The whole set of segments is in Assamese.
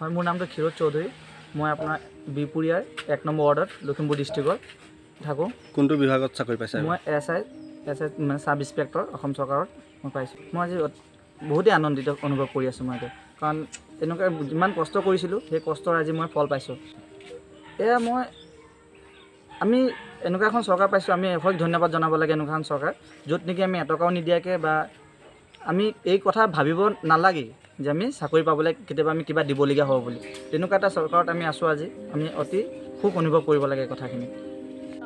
হয়, মোৰ নামটো ক্ষীৰোদ চৌধুৰী। মই আপোনাৰ বিপুৰীয়াৰ 1 নম্বৰ ৱাৰ্ডত লখিমপুৰ ডিষ্ট্ৰিক্টত থাকোঁ। কোনটো বিভাগত চাকৰি পাইছে? মই এছ আই মানে চাব ইন্সপেক্টৰ অসম চৰকাৰত মই পাইছোঁ। মই আজি বহুতেই আনন্দিত অনুভৱ কৰি আছোঁ মই কাৰণ এনেকুৱা যিমান কষ্ট কৰিছিলোঁ সেই কষ্টৰ আজি মই ফল পাইছোঁ। এয়া আমি এনেকুৱা এখন চৰকাৰ পাইছোঁ, আমি এশক ধন্যবাদ জনাব লাগে। এনেকুৱা এখন চৰকাৰ য'ত নেকি আমি এটকাও নিদিয়াকৈ বা আমি এই কথা ভাবিব নালাগে যে আমি চাকৰি পাবলৈ কেতিয়াবা আমি কিবা দিবলগীয়া হ'ব বুলি। তেনেকুৱা এটা চৰকাৰত আমি আছোঁ আজি। আমি অতি সুখ অনুভৱ কৰিব লাগে এই কথাখিনি।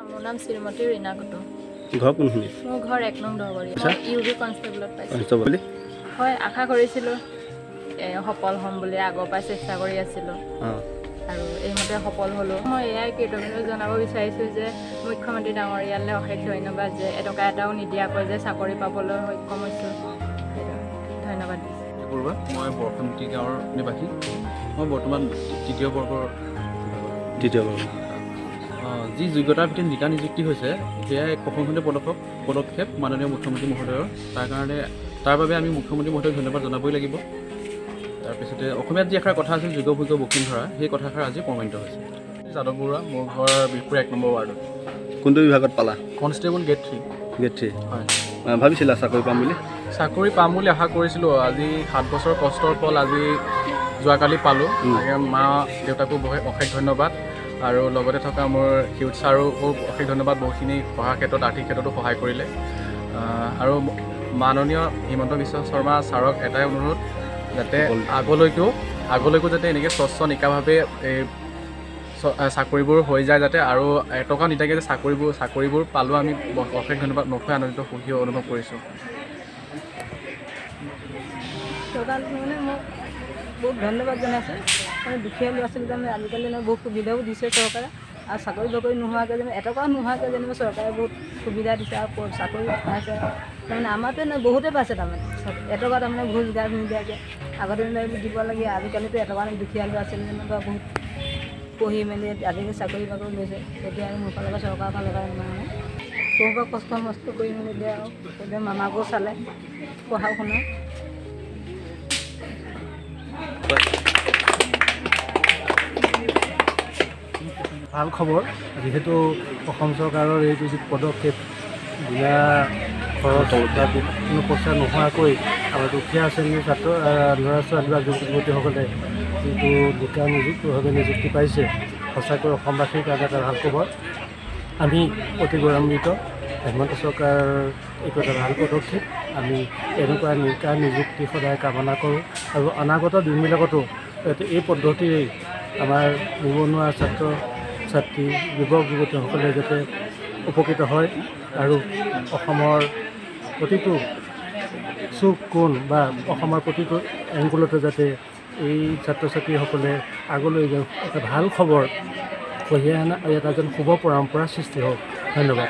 মোৰ নাম শ্ৰীমতী ৰীণা কুটুম। ঘৰ কোনখিনি? মোৰ ঘৰ 1 নং দৰবাৰী। UB কনষ্টেবলত পাইছোঁ। হয়, আশা কৰিছিলোঁ সফল হ'ম বুলি, আগৰ পৰাই চেষ্টা কৰি আছিলোঁ আৰু এইমতে সফল হ'লোঁ। মই এয়াই কৃতজ্ঞতা জনাব বিচাৰিছোঁ যে মুখ্যমন্ত্ৰী ডাঙৰীয়ালৈ অশেষ ধন্যবাদ যে এটকা এটাও নিদিয়াকৈ যে চাকৰি পাবলৈ সক্ষম হৈছোঁ। ধন্যবাদ দিছোঁ। মই বৰষুণটি গাঁৱৰ নিবাসী। মই বৰ্তমান তৃতীয় বৰ্গৰ যি যোগ্যতাৰ ভিত্তিত নিকা নিযুক্তি হৈছে সেয়া এক প্ৰশংসনীয় পদক্ষেপ মাননীয় মুখ্যমন্ত্ৰী মহোদয়ৰ। তাৰ বাবে আমি মুখ্যমন্ত্ৰী মহোদয়ক ধন্যবাদ জনাবই লাগিব। তাৰপিছতে অসমীয়াত যি এষাৰ কথা আছিল যোগ্য ভোগ্য বসুন্ধৰা, সেই কথাষাৰ আজি প্ৰমাণিত হৈছে। যাদৱ বৰুৱা, মোৰ ঘৰ বিহপুৰীয়া 1 নম্বৰ ৱাৰ্ডত। কোনটো বিভাগত পালা? Constable get 3। হয়। ভাবিছিলা চাকৰি পাম বুলি? চাকৰি পাম বুলি আশা কৰিছিলোঁ। আজি 7 বছৰ কষ্টৰ ফল আজি যোৱাকালি পালোঁ। মা দেউতাকো অশেষ ধন্যবাদ আৰু লগতে থকা মোৰ ক্ষীৰোদ ছাৰকো অশেষ ধন্যবাদ। বহুতখিনি পঢ়াৰ ক্ষেত্ৰত আৰ্থিক ক্ষেত্ৰতো সহায় কৰিলে। আৰু মাননীয় হিমন্ত বিশ্ব শৰ্মা ছাৰক এটাই অনুৰোধ, যাতে আগলৈকো যাতে এনেকৈ স্বচ্ছ নিকাভাৱে এই চাকৰিবোৰ হৈ যায়, যাতে আৰু এটকা নিদিয়াকৈ যে চাকৰিবোৰ পালোঁ। আমি অশেষ ধন্যবাদ, নথৈ আনন্দিত সুখী অনুভৱ কৰিছোঁ। চৰকাৰ মানে মোক বহুত ধন্যবাদ জনাইছে। মানে দুখীয়া ল'ৰা ছোৱালীক আমি আজিকালি বহুত সুবিধাও দিছে চৰকাৰে। আৰু চাকৰি বাকৰি নোহোৱাকৈ যেনিবা এটকাও নোহোৱাকৈ যেনিবা চৰকাৰে বহুত সুবিধা দিছে আৰু চাকৰি পাইছে। তাৰমানে আমাৰতো বহুতেই পাইছে তাৰমানে এটকা তাৰমানে ঘোচ ঘাচ নিদিয়াকৈ। আগতে দিব লাগে, আজিকালিতো এটকা দুখীয়া ল'ৰা ছোৱালী যেনিবা বহুত পঢ়ি মেলি আজিকালি চাকৰি বাকৰি লৈছে। তেতিয়া আমি মোৰ ফালৰ পৰা চৰকাৰৰ ফালৰ পৰা মানে বহু কষ্ট মষ্ট কৰি মেলি দিয়ে আৰু তেতিয়া মামাকো চালে পঢ়া শুনা। ভাল খবৰ, যিহেতু অসম চৰকাৰৰ এইটো যি পদক্ষেপ বিনা খৰচ বা কোনো পইচা নোহোৱাকৈ আমাৰ দুখীয়া শ্ৰেণীৰ ল'ৰা ছোৱালী বা যুৱক যুৱতীসকলে যিটো নিকা নিযুক্তি পাইছে, সঁচাকৈ অসমবাসীৰ কাৰণে এটা ভাল খবৰ। আমি অতি গৌৰৱান্বিত। হিমন্ত চৰকাৰ এইটো এটা ভাল পদক্ষেপ। আমি এনেকুৱা নিকা নিযুক্তি সদায় কামনা কৰোঁ আৰু অনাগত দিনবিলাকতো এই পদ্ধতিৰেই আমাৰ নিবনুৱা ছাত্ৰ ছাত্ৰী যুৱক যুৱতীসকলে যাতে উপকৃত হয় আৰু অসমৰ প্ৰতিটো চুক কোণ বা অসমৰ প্ৰতিটো এংগুলতে যাতে এই ছাত্ৰ ছাত্ৰীসকলে আগলৈ এটা ভাল খবৰ কঢ়িয়াই আনা এটা যেন শুভ পৰম্পৰা সৃষ্টি হওক। ধন্যবাদ।